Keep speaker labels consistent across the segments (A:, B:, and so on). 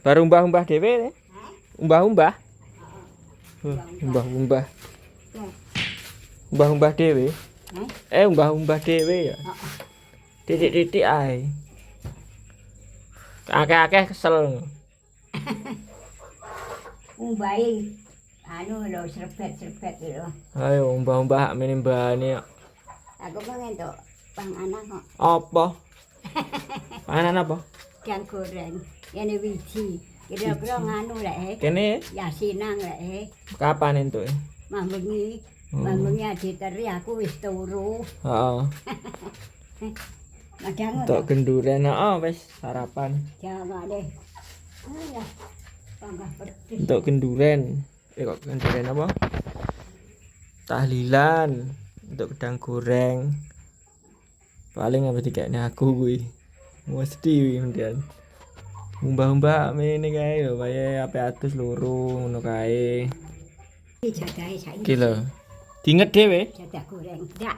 A: Baru umbah-umbah dhewe.
B: Hah?
A: Umbah-umbah.
B: Heeh.
A: Umbah-umbah.
B: Oke.
A: Umbah-umbah dhewe.
B: Hah?
A: Umbah-umbah dhewe ya.
B: Heeh.
A: Titik-titik ae. Akeh-akeh kesel.
B: Umbahi anu lho serbet-serbet lho.
A: Ayo umbah-umbah hak mene mbane kok.
B: Aku pengen tok panganan kok.
A: Apa? Panganan apa?
B: Udang goreng. Ini wiji. Kira-kira nganu lek.
A: Kene
B: Yasinang lek.
A: kapan entuk?
B: Mambengi. Mambengi aditeri aku wis turu.
A: Heeh.
B: Madang
A: Entuk genduren wis sarapan.
B: jangan deh. Alah. Panggah pedes.
A: Entuk genduren. Kok genduren apa? Tahlilan. Untuk gedang goreng. Paling apa dikene aku kuwi. Mesti kemudian. Umbah-umbah mene kae lho, kaya ape atus loro ngono kae.
B: Jadahe saiki.
A: Iki lho. Diinget dhewe.
B: Jadah goreng. Ndak.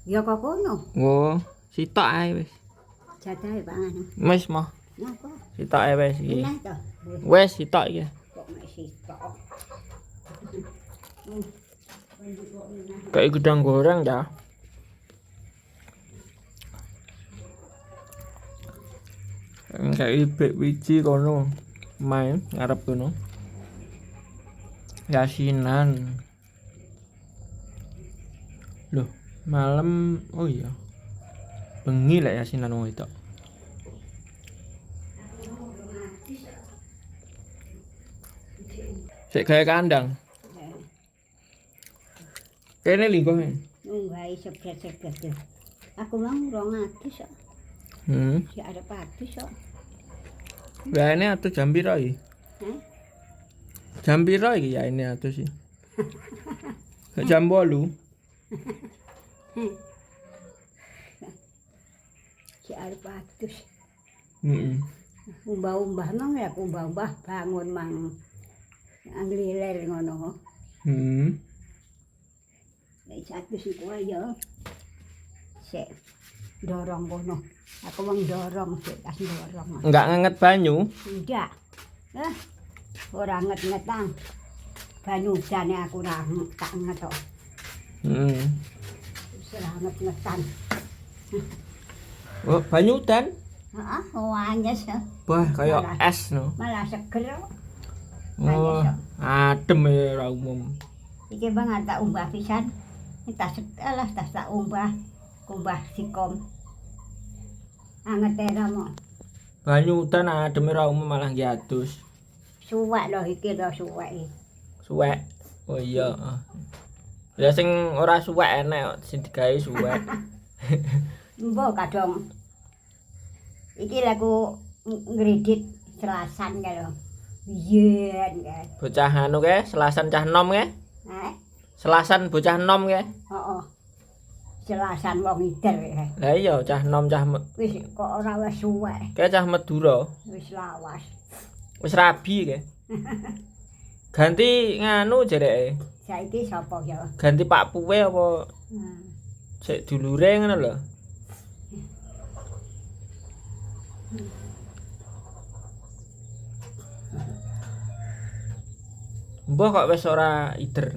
B: Ya kok kono.
A: Oh, sitok ae wis.
B: Jadahe panganan.
A: Wis mah.
B: Napa?
A: Sitok ae wis iki.
B: Enak to.
A: Wis sitok iki.
B: Kok mek sitok.
A: Kayak gedang goreng ya. Kayak ibek wiji kono. Main ngarep kono. Yasinan. Loh, malam oh iya. Bengi lah yasinan wong itu. Sik gawe kandang. Kene lingkuh.
B: Nunggahi sebret-sebret lho. Aku mau 200 kok. Si arep 100 kok.
A: Lah ini atus jam piro iki?
B: Hah?
A: Jam piro iki ya ini atus iki? Jam 8.
B: Si arep 100.
A: Heeh.
B: Umbah-umbah mang ya umbah-umbah bangun mang. Angliler ngono.
A: Heeh.
B: Nek 100 iku ya. Sik dorong kono. Aku wong dorong sik tas dorong.
A: Enggak nganget banyu.
B: Ndak. Ora nget-ngetan. Banyu jane aku ora tak ngetok.
A: Heeh.
B: Wis ora nget-ngetan.
A: Oh, banyu udan.
B: Heeh, anyes.
A: Wah, kaya es no.
B: Malah seger.
A: Oh, adem ya ora umum.
B: Iki bang tak umbah pisan. Tas alah tas tak umbah. Kumbah sikom. Anget era mo.
A: Banyu udan adem ora umum malah nggih adus.
B: Suwek lho iki lho suwek iki.
A: Suwek. Oh iya. Ya sing ora suwek enek kok sing digawe suwek.
B: Mbok kadang. Iki laku ngredit selasan kae lho. Biyen kae.
A: Bocah anu ke, selasan cah nom ke? Selasan bocah nom ke?
B: Heeh. Selasan wong ider kae.
A: Lah iya cah nom cah
B: Wis kok ora wis suwek.
A: kayak cah Madura.
B: Wis lawas.
A: Wis rabi ke. Ganti nganu jereke.
B: Saiki sapa ya?
A: Ganti Pak Puwe apa sik dulure ngono lho. Mbah kok wis ora ider.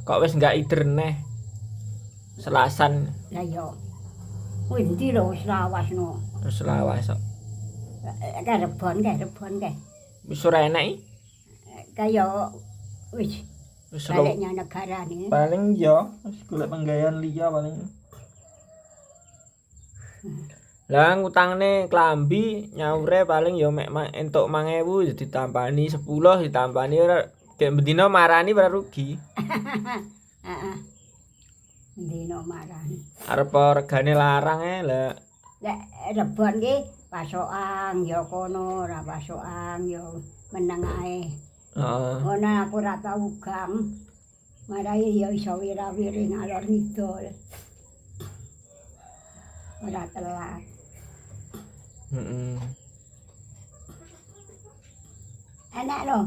A: Kok wis enggak ider neh. Selasan
B: Lah ya. Kuwi ndi lho wis lawas no.
A: wis lawas kok.
B: Karebon kae.
A: Wis ora enek iki.
B: Kaya wis
A: Wis
B: baliknya negara nih.
A: paling ya wis golek penggawean liya paling. Lah ngutangne klambi nyaure paling ya mek entuk 5.000 ditampani 10 ditampani ora gek bendina marani ora rugi.
B: Heeh. Dino marani.
A: Arep regane larang lah.
B: Lek rebon ki pasokan ya kono, ora pasokan ya meneng ae.
A: Heeh.
B: Ono aku ora tau gang. Marai ya iso wira-wiri ngalor ngidul. Ora telat.
A: Heeh.
B: Enak lho.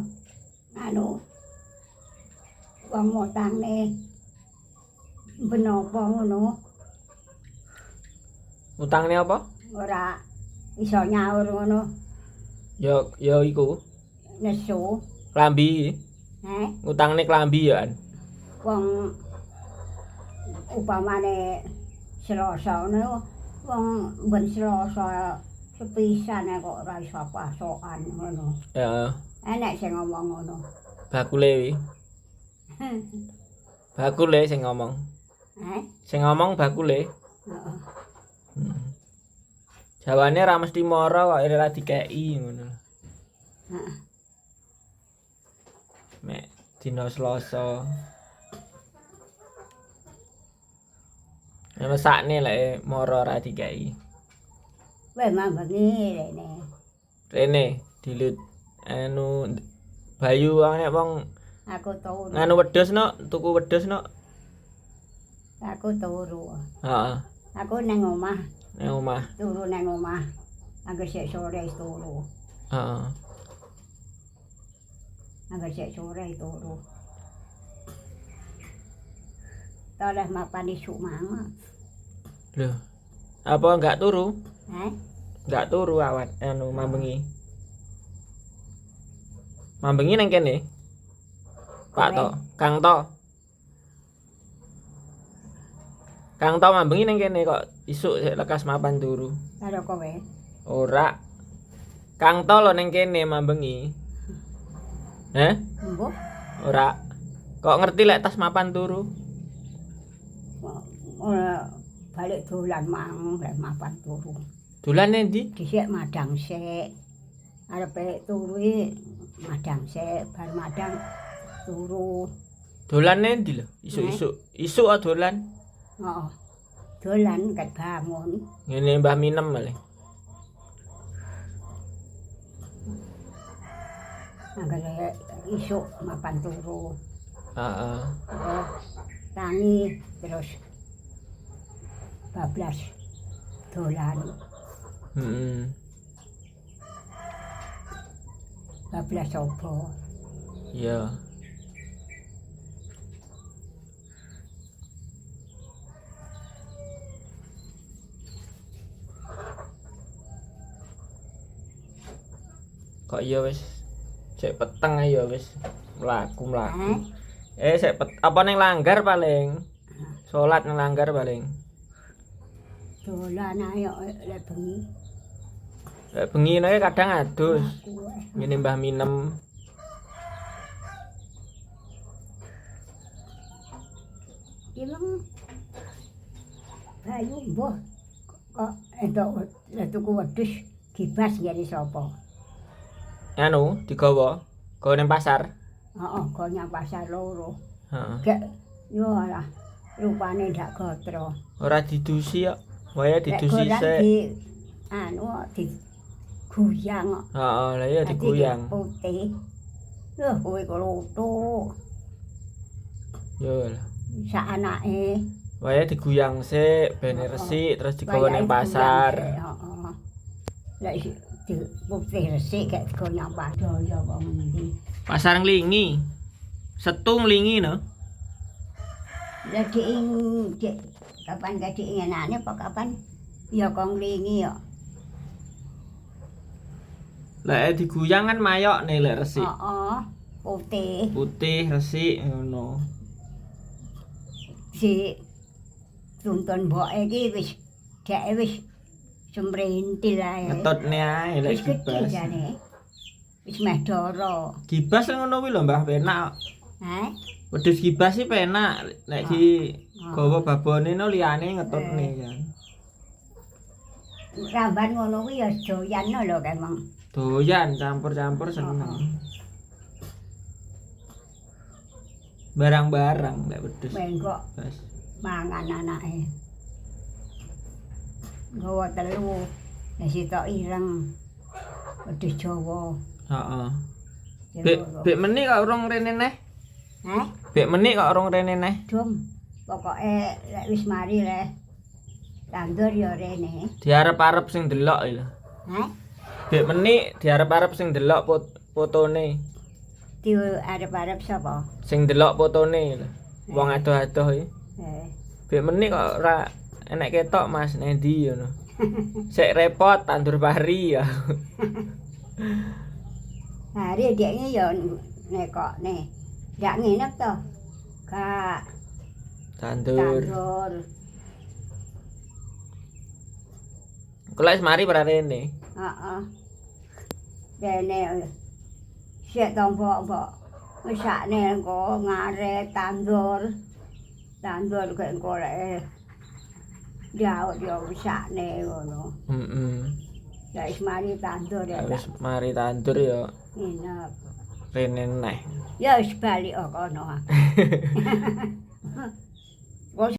B: Anu. Wong motangne benopo ngono.
A: Utangne apa?
B: Ora iso nyaur ngono.
A: Ya iku.
B: nesu.
A: Klambi. Ngutangne klambi ya.
B: Wong upamane Selasa ngono wong ben Selasa sepisan kok ora iso pasokan ngono.
A: Heeh.
B: Enek sing ngomong ngono.
A: Bakule wi. Bakule sing ngomong. Sing ngomong bakule.
B: Heeh.
A: Jawane ra mesti mara kok ora dikeki ngono.
B: Heeh.
A: Mek dina Selasa. Nek sakne lek mara ora dikeki.
B: Wes mambengi rene.
A: Rene dilut anu Bayu nek wong
B: Aku turu.
A: nganu wedhus no, tuku wedhus no.
B: Aku turu.
A: Heeh.
B: Aku nang omah,
A: Nang omah.
B: turu nang omah. Angger sik sore turu.
A: Heeh.
B: Angger sik sore turu. Toleh mapan isuk mang.
A: Loh. Apa enggak turu?
B: Heh?
A: Enggak turu awak anu mambengi. Mambengi nang kene. Pak To, Kang To. Kang To mambengi nang kene kok isuk sik lekas mapan turu.
B: Karo kowe.
A: Ora. Kang To lho nang kene mambengi. Heh?
B: Mbok
A: Ora. Kok ngerti lek tas mapan turu?
B: ora balik dolan mang lek mapan turu.
A: Dolan endi?
B: Dhisik madang sik. Arepe turu madang sik, bar madang turu.
A: Dolan endi lho? Isuk-isuk. Isuk kok dolan.
B: Heeh. Dolan ket bangun.
A: Ngene Mbah Minem malah.
B: Anggere isuk mapan turu.
A: Heeh.
B: Tangi terus bablas dolan.
A: Heeh.
B: Bablas apa?
A: Iya. Kok iya wis sik peteng ae ya wis mlaku. Sik apa ning langgar paling. Salat ning langgar paling.
B: Dolan ayo lek bengi.
A: Lek bengi nek kadang adus. Ngene Mbah Minem.
B: Ilang Bayu mbah kok entuk tuku wedhus gibas ngene sapa?
A: Anu digawa ning pasar.
B: Heeh, kok nyang pasar loro.
A: Heeh.
B: Gek yo ora rupane ndak gotro.
A: Ora didusi kok. Waya didusi
B: Lek
A: sik.
B: di anu di guyang kok.
A: Heeh, lha iya
B: Dadi
A: diguyang.
B: Putih. Loh, kowe klothok.
A: Yo.
B: Sak anake.
A: Waya diguyang sik ben resik terus digawa ning pasar.
B: Heeh. Lek di putih resik gek digawa nang pasar ya kok ngendi.
A: Pasar Nglingi. Setu Nglingi no.
B: Lah dik kapan gak enake apa kapan ya kok nglingi ya.
A: Lek diguyang kan mayok nih lek resik.
B: Heeh, putih.
A: Putih resik ngono.
B: Si tuntun mboke iki wis dheke wis sumrentil ae.
A: Ngetutne ae lek
B: Wis gedhe
A: gibas.
B: jane. Wis meh doro.
A: Gibas ngono kuwi lho Mbah penak.
B: Heh?
A: Wedhus gibas sih penak nek di gawa babone no liyane ngetutne kan.
B: Ramban ngono kuwi ya doyan lho kemeng.
A: Doyan campur-campur seneng. Barang-barang lek wedhus.
B: Mengko
A: Bas.
B: mangan anake. Gawa telu. Ya sitok ireng. Wedhus Jawa.
A: Heeh. Bek meneh kok urung rene neh.
B: Heh?
A: Bek meneh kok urung rene neh.
B: Dum. Pokoke lek wis mari le tandur ya rene.
A: Diarep-arep sing delok lho.
B: Heh?
A: Bek meneh diarep-arep sing delok fotone.
B: Di arep-arep sapa?
A: Sing delok fotone lho. Wong adoh-adoh iki. Bek meneh kok ora enek ketok Mas nendi ngono. Sik repot tandur pari ya.
B: Hari dekne ya nekokne. Ndak nginep to. Gak
A: Tandur.
B: tandur.
A: Kok lek mari para rene.
B: Heeh. Dene sik tompo-tompo. Wis sakne engko ngaret tandur. Tandur kok engko lek diaut ya wis sakne ngono.
A: Heeh.
B: Ya wis mari tandur ya.
A: Wis mari tandur ya
B: Nginep.
A: rene neh.
B: Ya wis balik kono.